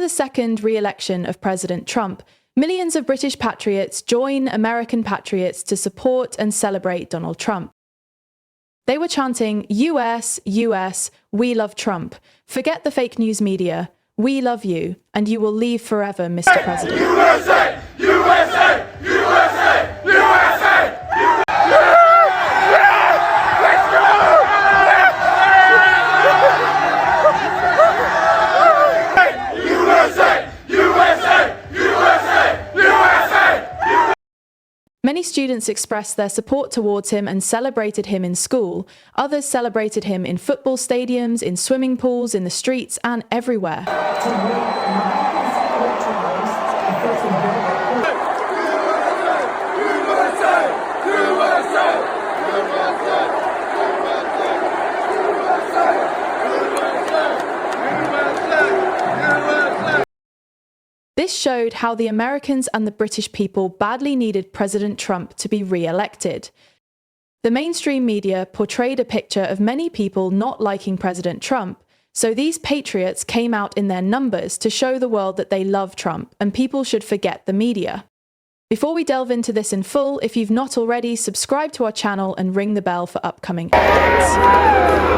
the second re-election of President Trump, millions of British patriots join American patriots to support and celebrate Donald Trump. They were chanting, US, US, we love Trump. Forget the fake news media. We love you, and you will leave forever, Mr. President. USA! USA! USA! USA! Many students expressed their support towards him and celebrated him in school. Others celebrated him in football stadiums, in swimming pools, in the streets, and everywhere. This showed how the Americans and the British people badly needed President Trump to be re-elected. The mainstream media portrayed a picture of many people not liking President Trump, so these patriots came out in their numbers to show the world that they love Trump and people should forget the media. Before we delve into this in full, if you've not already, subscribe to our channel and ring the bell for upcoming updates.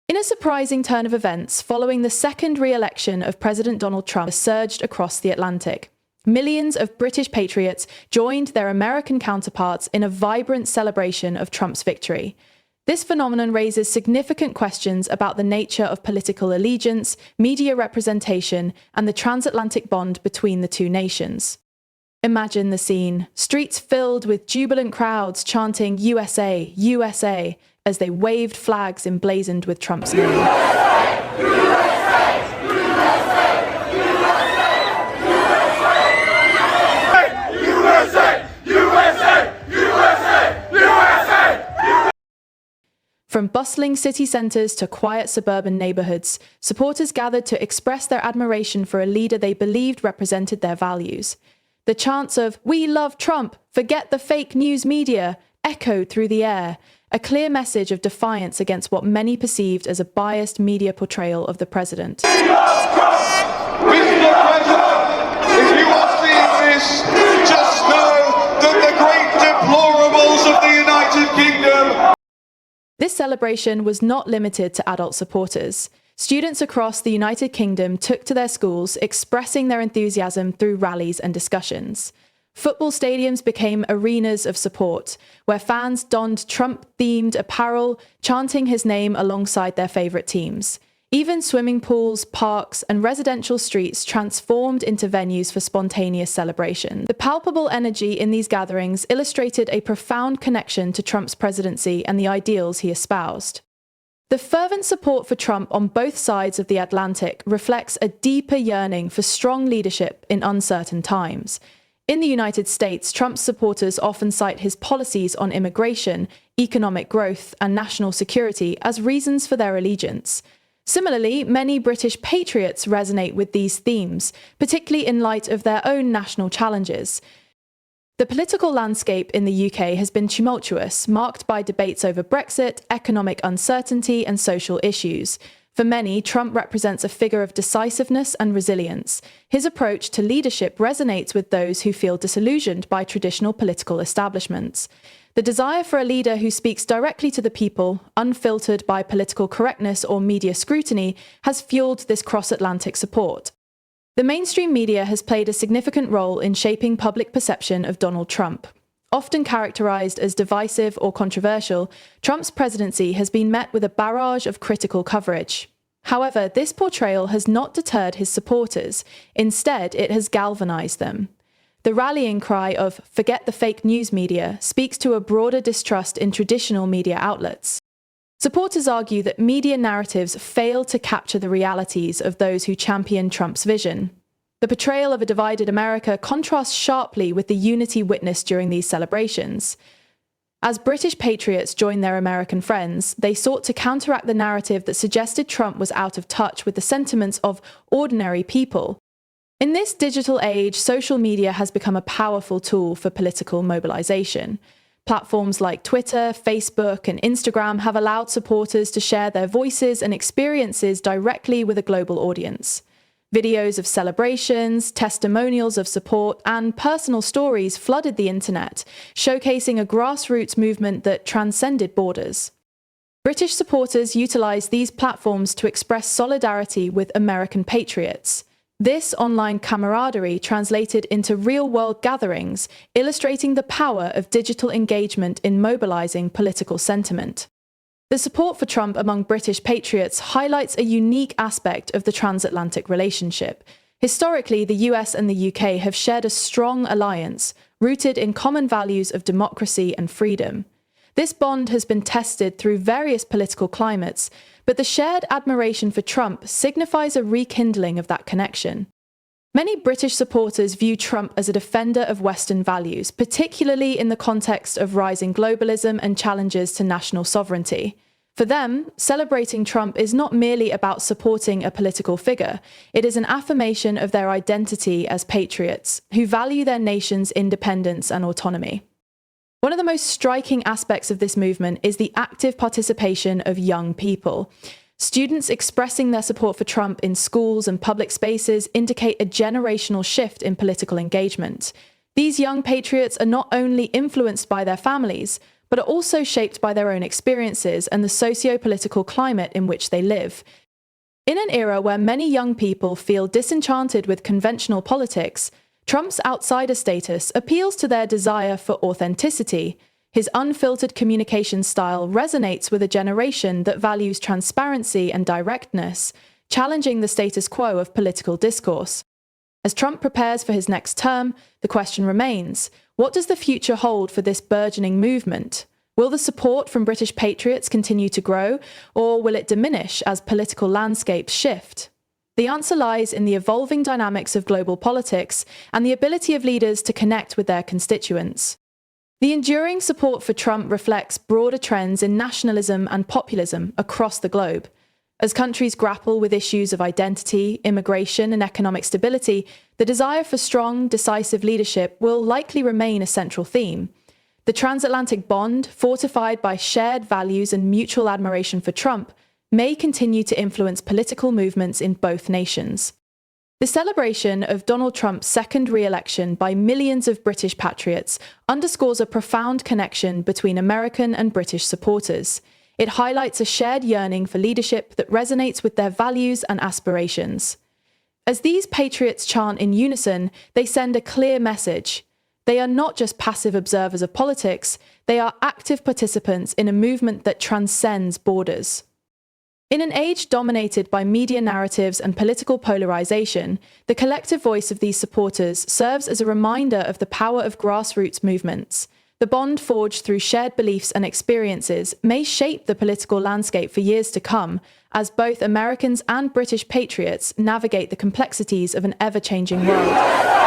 In a surprising turn of events, following the second re-election of President Donald Trump surged across the Atlantic. Millions of British patriots joined their American counterparts in a vibrant celebration of Trump's victory. This phenomenon raises significant questions about the nature of political allegiance, media representation, and the transatlantic bond between the two nations. Imagine the scene: streets filled with jubilant crowds chanting USA, USA, as they waved flags emblazoned with Trump's name. USA! USA! USA! USA! USA! USA! From bustling city centres to quiet suburban neighbourhoods, supporters gathered to express their admiration for a leader they believed represented their values. The chants of "We love Trump! Forget the fake news media!" echoed through the air, a clear message of defiance against what many perceived as a biased media portrayal of the president. We love Trump! Mr. President, if you are seeing this, just know that the great deplorables of the United Kingdom. This celebration was not limited to adult supporters. Students across the United Kingdom took to their schools, expressing their enthusiasm through rallies and discussions. Football stadiums became arenas of support, where fans donned Trump-themed apparel, chanting his name alongside their favourite teams. Even swimming pools, parks, and residential streets transformed into venues for spontaneous celebration. The palpable energy in these gatherings illustrated a profound connection to Trump's presidency and the ideals he espoused. The fervent support for Trump on both sides of the Atlantic reflects a deeper yearning for strong leadership in uncertain times. In the United States, Trump's supporters often cite his policies on immigration, economic growth, and national security as reasons for their allegiance. Similarly, many British patriots resonate with these themes, particularly in light of their own national challenges. The political landscape in the UK has been tumultuous, marked by debates over Brexit, economic uncertainty, and social issues. For many, Trump represents a figure of decisiveness and resilience. His approach to leadership resonates with those who feel disillusioned by traditional political establishments. The desire for a leader who speaks directly to the people, unfiltered by political correctness or media scrutiny, has fueled this cross-Atlantic support. The mainstream media has played a significant role in shaping public perception of Donald Trump. Often characterized as divisive or controversial, Trump's presidency has been met with a barrage of critical coverage. However, this portrayal has not deterred his supporters. Instead, it has galvanized them. The rallying cry of "Forget the fake news media" speaks to a broader distrust in traditional media outlets. Supporters argue that media narratives fail to capture the realities of those who champion Trump's vision. The portrayal of a divided America contrasts sharply with the unity witnessed during these celebrations. As British patriots joined their American friends, they sought to counteract the narrative that suggested Trump was out of touch with the sentiments of ordinary people. In this digital age, social media has become a powerful tool for political mobilization. Platforms like Twitter, Facebook, and Instagram have allowed supporters to share their voices and experiences directly with a global audience. Videos of celebrations, testimonials of support, and personal stories flooded the internet, showcasing a grassroots movement that transcended borders. British supporters utilized these platforms to express solidarity with American patriots. This online camaraderie translated into real-world gatherings, illustrating the power of digital engagement in mobilizing political sentiment. The support for Trump among British patriots highlights a unique aspect of the transatlantic relationship. Historically, the US and the UK have shared a strong alliance, rooted in common values of democracy and freedom. This bond has been tested through various political climates, but the shared admiration for Trump signifies a rekindling of that connection. Many British supporters view Trump as a defender of Western values, particularly in the context of rising globalism and challenges to national sovereignty. For them, celebrating Trump is not merely about supporting a political figure, it is an affirmation of their identity as patriots, who value their nation's independence and autonomy. One of the most striking aspects of this movement is the active participation of young people. Students expressing their support for Trump in schools and public spaces indicate a generational shift in political engagement. These young patriots are not only influenced by their families, but are also shaped by their own experiences and the socio-political climate in which they live. In an era where many young people feel disenchanted with conventional politics, Trump's outsider status appeals to their desire for authenticity. His unfiltered communication style resonates with a generation that values transparency and directness, challenging the status quo of political discourse. As Trump prepares for his next term, the question remains, what does the future hold for this burgeoning movement? Will the support from British patriots continue to grow, or will it diminish as political landscapes shift? The answer lies in the evolving dynamics of global politics and the ability of leaders to connect with their constituents. The enduring support for Trump reflects broader trends in nationalism and populism across the globe. As countries grapple with issues of identity, immigration, and economic stability, the desire for strong, decisive leadership will likely remain a central theme. The transatlantic bond, fortified by shared values and mutual admiration for Trump, may continue to influence political movements in both nations. The celebration of Donald Trump's second re-election by millions of British patriots underscores a profound connection between American and British supporters. It highlights a shared yearning for leadership that resonates with their values and aspirations. As these patriots chant in unison, they send a clear message. They are not just passive observers of politics, they are active participants in a movement that transcends borders. In an age dominated by media narratives and political polarization, the collective voice of these supporters serves as a reminder of the power of grassroots movements. The bond forged through shared beliefs and experiences may shape the political landscape for years to come, as both Americans and British patriots navigate the complexities of an ever-changing world.